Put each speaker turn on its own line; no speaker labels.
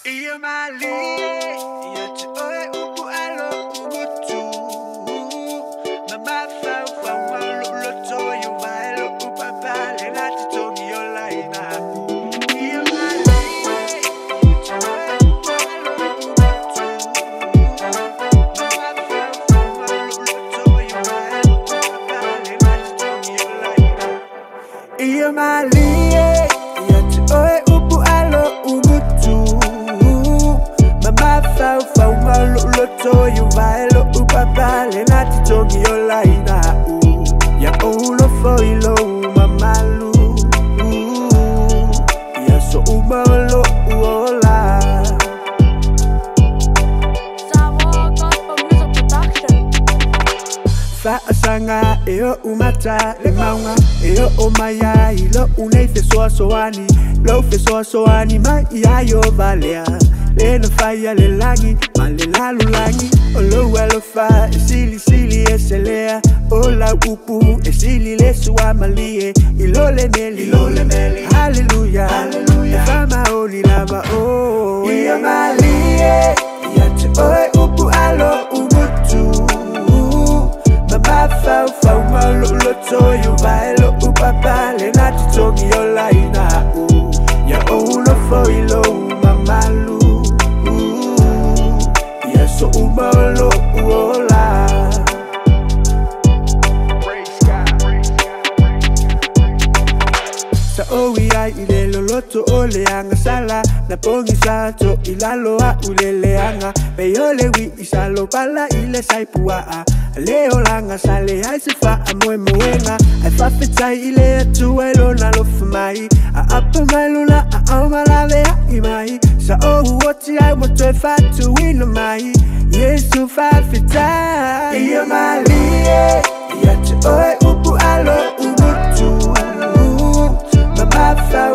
Iyo mālie, ia te oe upu alo umutu. Mama fau fau malo loto yo vaelo upapale la te tongi o laina. Iyo mālie, ia te oe upu alo umutu. Mama fau fau malo loto yo vaelo upapale la te tongi o laina. Iyo mālie, ia te oe upu alo umutu. Fau fau malo loto yo vaelo upapale na te tongi o laina. Ya ulo foilo mamalu. Ya so umalo uola.
Samoa gospel music production.
Fa asanga eo umata le maunga eo omaya ilo unei fe soani lo fe soani mai yo valea. Lena faya le langi, male la lulangi. Olo welo fa, sili eselea. Ola upu, sili le suwa malie. Ilole meli, hallelujah, hallelujah. Fama oli lava oh. Iyo malie, ya te oe upu alo umutu. Mama fau fau malo loto yo vaelo upapale na te tongi o laina. Ya ulo foilo mamalu. So umalo uola. Sa owi ai ile loloto ole anga sala. Na pongi sato ilalo a ulele anga. Peyole wi isalo pala ile saipua. Leo langa sale ai se fa amoe moenga. Ai fa fetai ile atu elo na lofu mai. A apa mai luna a amalave a imai. Sa ohu oti ai moto e fatu ino mai. Yesu fa fetai. Iyo mālie, ia te oe upu alo umutu. Mama fau